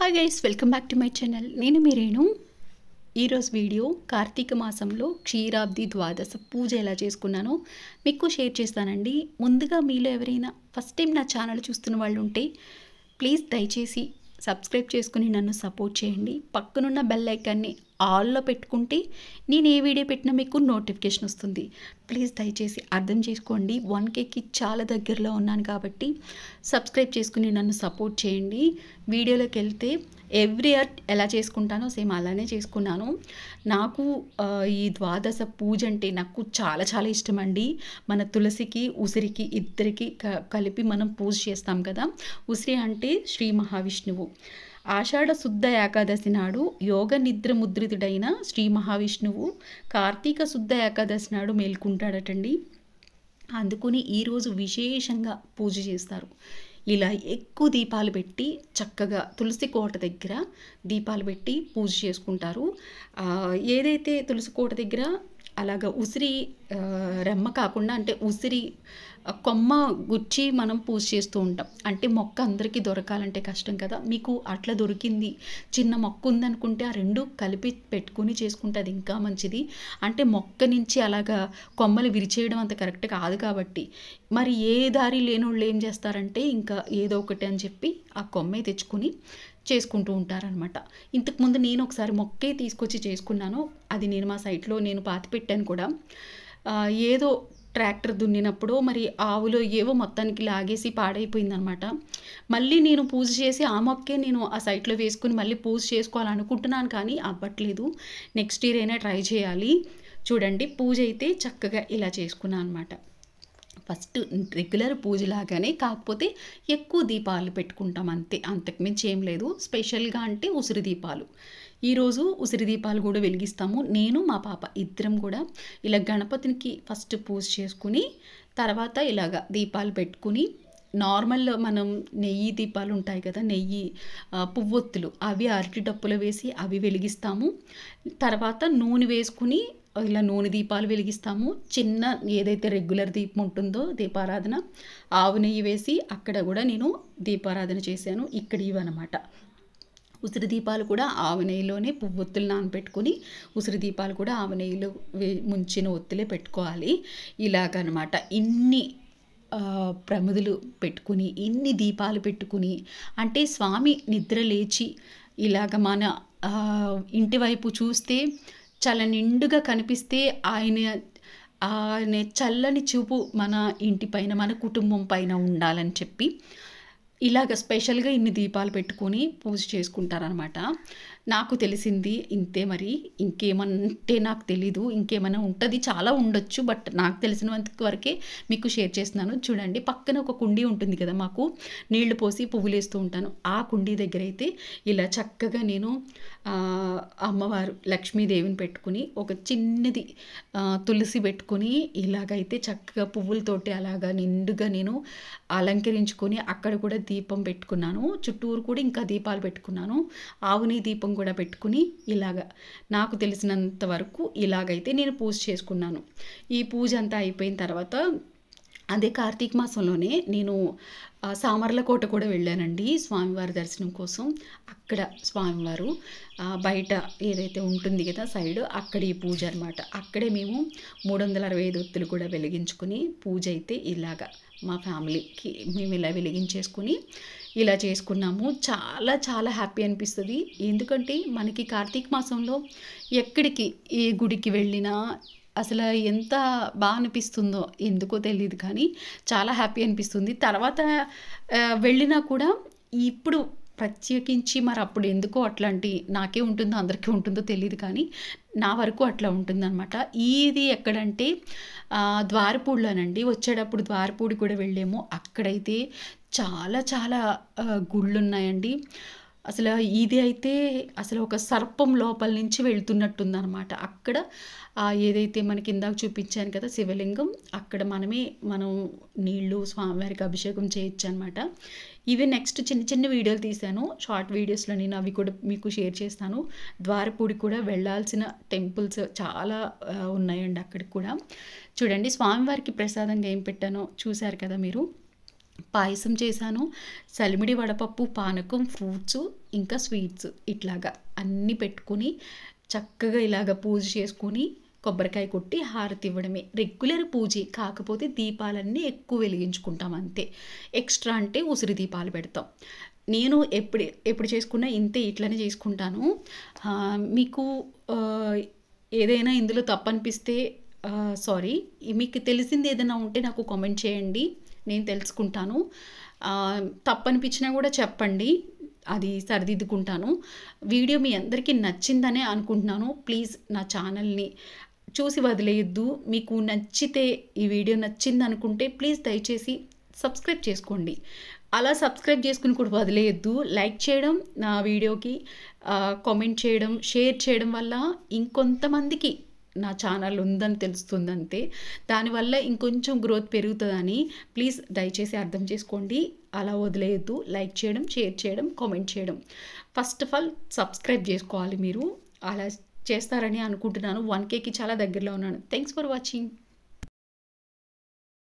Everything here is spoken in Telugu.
Hi guys, welcome back to my channel. నేను మీ రేణు. ఈరోజు వీడియో కార్తీక మాసంలో క్షీరాబ్ది ద్వాదశ పూజ ఎలా చేసుకున్నానో మీకు షేర్ చేస్తానండి. ముందుగా మీలో ఎవరైనా ఫస్ట్ టైం నా ఛానల్ చూస్తున్న వాళ్ళు ఉంటే ప్లీజ్ దయచేసి సబ్స్క్రైబ్ చేసుకుని నన్ను సపోర్ట్ చేయండి. పక్కనున్న బెల్ ఐకాన్ని ఆల్లో పెట్టుకుంటే నేను ఏ వీడియో పెట్టినా మీకు నోటిఫికేషన్ వస్తుంది. ప్లీజ్ దయచేసి అర్థం చేసుకోండి. 1Kకి చాలా దగ్గరలో ఉన్నాను కాబట్టి సబ్స్క్రైబ్ చేసుకుని నన్ను సపోర్ట్ చేయండి. వీడియోలోకి వెళ్తే ఎవ్రీ ఇయర్ ఎలా చేసుకుంటానో సేమ్ అలానే చేసుకున్నాను. నాకు ఈ ద్వాదశ పూజ అంటే నాకు చాలా చాలా ఇష్టం అండి. మన తులసికి ఉసిరికి ఇద్దరికి కలిపి మనం పూజ చేస్తాం కదా. ఉసిరి అంటే శ్రీ మహావిష్ణువు. ఆషాఢ శుద్ధ ఏకాదశి నాడు యోగ నిద్ర ముద్రితుడైన శ్రీ మహావిష్ణువు కార్తీక శుద్ధ ఏకాదశి నాడు మేల్కుంటాడటండి. అందుకుని ఈరోజు విశేషంగా పూజ చేస్తారు. ఇలా ఎక్కువ దీపాలు పెట్టి చక్కగా తులసి కోట దగ్గర దీపాలు పెట్టి పూజ చేసుకుంటారు. ఏదైతే తులసి కోట దగ్గర అలాగ ఉసిరి రెమ్మ కాకుండా అంటే ఉసిరి కొమ్మ గుచ్చి మనం పూజ చేస్తూ ఉంటాం. అంటే మొక్క అందరికీ దొరకాలంటే కష్టం కదా. మీకు అట్లా దొరికింది, చిన్న మొక్క ఉందనుకుంటే ఆ రెండు కలిపి పెట్టుకుని చేసుకుంటే అది ఇంకా మంచిది. అంటే మొక్క నుంచి అలాగా కొమ్మలు విరిచేయడం అంత కరెక్ట్ కాదు కాబట్టి మరి ఏ దారి లేని వాళ్ళు ఏం చేస్తారంటే ఇంకా ఏదో ఒకటి అని చెప్పి ఆ కొమ్మే తెచ్చుకుని చేసుకుంటూ ఉంటారనమాట. ఇంతకుముందు నేను ఒకసారి మొక్కే తీసుకొచ్చి చేసుకున్నాను. అది నేను మా సైట్లో నేను పాతి పెట్టాను కూడా. ఏదో ట్రాక్టర్ దున్నినప్పుడు మరి ఆవులో ఏవో మొత్తానికి లాగేసి పాడైపోయిందనమాట. మళ్ళీ నేను పూజ చేసి ఆ మొక్కే నేను ఆ సైట్లో వేసుకుని మళ్ళీ పూజ చేసుకోవాలనుకుంటున్నాను, కానీ అవ్వట్లేదు. నెక్స్ట్ ఇయర్ అయినా ట్రై చేయాలి. చూడండి, పూజ అయితే చక్కగా ఇలా చేసుకున్నాను అనమాట. ఫస్ట్ రెగ్యులర్ పూజలాగానే, కాకపోతే ఎక్కువ దీపాలు పెట్టుకుంటాం అంతే, అంతకుమించి ఏం లేదు. స్పెషల్గా అంటే ఉసిరి దీపాలు. ఈరోజు ఉసిరి దీపాలు కూడా వెలిగిస్తాము. నేను మా పాప ఇద్దరం కూడా ఇలా గణపతికి ఫస్ట్ పూజ చేసుకుని తర్వాత ఇలాగ దీపాలు పెట్టుకుని నార్మల్ మనం నెయ్యి దీపాలు ఉంటాయి కదా, నెయ్యి పువ్వొత్తులు అవి అరటి డప్పులో వేసి అవి వెలిగిస్తాము. తర్వాత నూనె వేసుకుని ఇలా నూనె దీపాలు వెలిగిస్తాము. చిన్న ఏదైతే రెగ్యులర్ దీపం ఉంటుందో దీపారాధన ఆవు నెయ్యి వేసి అక్కడ కూడా నేను దీపారాధన చేశాను. ఇక్కడ ఇవన్నమాట. ఉసిరి దీపాలు కూడా ఆవు నెయ్యిలోనే పువ్వొత్తులు నానబెట్టుకుని ఉసిరి దీపాలు కూడా ఆవు నెయ్యిలో ముంచిన ఒత్తులే పెట్టుకోవాలి. ఇలాగనమాట. ఇన్ని ప్రమిదలు పెట్టుకుని ఇన్ని దీపాలు పెట్టుకుని అంటే స్వామి నిద్ర లేచి ఇలాగ మన ఇంటి వైపు చూస్తే చాలా నిండుగా కనిపిస్తే ఆయన చల్లని చూపు మన ఇంటి పైన మన కుటుంబం పైన ఉండాలని చెప్పి ఇలాగ స్పెషల్గా ఇన్ని దీపాలు పెట్టుకొని పూజ చేసుకుంటారనమాట. నాకు తెలిసింది ఇంతే. మరి ఇంకేమంటే నాకు తెలీదు, ఇంకేమైనా ఉంటుంది, చాలా ఉండొచ్చు, బట్ నాకు తెలిసినంత వరకే మీకు షేర్ చేస్తున్నాను. చూడండి, పక్కన ఒక కుండీ ఉంటుంది కదా, మాకు నీళ్లు పోసి పువ్వులు వేస్తూ ఉంటాను. ఆ కుండీ దగ్గర అయితే ఇలా చక్కగా నేను అమ్మవారు లక్ష్మీదేవిని పెట్టుకుని ఒక చిన్నది తులసి పెట్టుకుని ఇలాగైతే చక్కగా పువ్వులతోటి అలాగా నిండుగా నేను అలంకరించుకొని అక్కడ కూడా దీపం పెట్టుకున్నాను. చుట్టూరు కూడా ఇంకా దీపాలు పెట్టుకున్నాను. ఆవుని దీపం కూడా పెట్టుకుని ఇలాగా నాకు తెలిసినంత వరకు ఇలాగైతే నేను పూజ చేసుకున్నాను. ఈ పూజ అంతా అయిపోయిన తర్వాత అదే కార్తీక మాసంలోనే నేను సామర్లకోట కూడా వెళ్ళానండి స్వామివారి దర్శనం కోసం. అక్కడ స్వామివారు బయట ఏదైతే ఉంటుంది కదా సైడ్, అక్కడ ఈ పూజ అనమాట. అక్కడే మేము 365 ఒత్తులు కూడా వెలిగించుకుని పూజ అయితే ఇలాగా మా ఫ్యామిలీకి మేము ఇలా వెలిగించేసుకుని ఇలా చేసుకున్నాము. చాలా చాలా హ్యాపీ అనిపిస్తుంది. ఎందుకంటే మనకి కార్తీక మాసంలో ఎక్కడికి ఏ గుడికి వెళ్ళినా అసలు ఎంత బాగా అనిపిస్తుందో ఎందుకో తెలియదు, కానీ చాలా హ్యాపీ అనిపిస్తుంది. తర్వాత వెళ్ళినా కూడా ఇప్పుడు ప్రత్యేకించి మరి అప్పుడు ఎందుకో అట్లాంటి నాకే ఉంటుందో అందరికీ ఉంటుందో తెలియదు, కానీ నా వరకు అట్లా ఉంటుందన్నమాట. ఇది ఎక్కడంటే ద్వారపూడిలోనండి. వచ్చేటప్పుడు ద్వారపూడి కూడా వెళ్ళాము. అక్కడైతే చాలా చాలా గుళ్ళు ఉన్నాయండి. అసలు ఇది అయితే అసలు ఒక సర్పం లోపల నుంచి వెళ్తున్నట్టుందన్నమాట. అక్కడ ఏదైతే మనకి ఇందాక చూపించాను కదా శివలింగం, అక్కడ మనం నీళ్లు స్వామివారికి అభిషేకం చేయొచ్చు అనమాట. ఇవి నెక్స్ట్ చిన్న చిన్న వీడియోలు తీశాను, షార్ట్ వీడియోస్లో నేను అవి కూడా మీకు షేర్ చేస్తాను. ద్వారపూడి కూడా వెళ్ళాల్సిన టెంపుల్స్ చాలా ఉన్నాయండి అక్కడికి కూడా. చూడండి, స్వామివారికి ప్రసాదంగా ఏం పెట్టానో చూశారు కదా మీరు. పాయసం చేశాను, సలిమిడి వడపప్పు, పానకం, ఫ్రూట్స్, ఇంకా స్వీట్స్ ఇట్లాగా అన్నీ పెట్టుకొని చక్కగా ఇలాగ పూజ చేసుకొని కొబ్బరికాయ కొట్టి హారతి ఇవ్వడమే రెగ్యులర్ పూజే. కాకపోతే దీపాలన్నీ ఎక్కువ వెలిగించుకుంటాం అంతే. ఎక్స్ట్రా అంటే ఉసిరి దీపాలు పెడతాం. నేను ఎప్పుడు చేసుకున్నా ఇంతే, ఇట్లనే చేసుకుంటాను. మీకు ఏదైనా ఇందులో తప్పనిపిస్తే సారీ, మీకు తెలిసింది ఏదైనా ఉంటే నాకు కామెంట్ చేయండి, నేను తెలుసుకుంటాను. తప్పనిపించినా కూడా చెప్పండి, అది సరిదిద్దుకుంటాను. వీడియో మీ అందరికీ నచ్చిందనే అనుకుంటున్నాను. ప్లీజ్ నా ఛానల్ని చూసి వదిలేయద్దు. మీకు నచ్చితే, ఈ వీడియో నచ్చింది అనుకుంటే ప్లీజ్ దయచేసి సబ్స్క్రైబ్ చేసుకోండి. అలా సబ్స్క్రైబ్ చేసుకుని కూడా వదిలేయద్దు. లైక్ చేయడం, నా వీడియోకి కామెంట్ చేయడం, షేర్ చేయడం వల్ల ఇంకొంతమందికి నా ఛానల్ ఉందని తెలుస్తుంది అంతే. దానివల్ల ఇంకొంచెం గ్రోత్ పెరుగుతుందని ప్లీజ్ దయచేసి అర్థం చేసుకోండి. అలా వదిలేయద్దు. లైక్ చేయడం, షేర్ చేయడం, కామెంట్ చేయడం. ఫస్ట్ ఆఫ్ ఆల్ సబ్స్క్రైబ్ చేసుకోవాలి మీరు. అలా చేస్తారని అనుకుంటున్నాను. 1Kకి చాలా దగ్గరలో ఉన్నాను. Thanks for watching.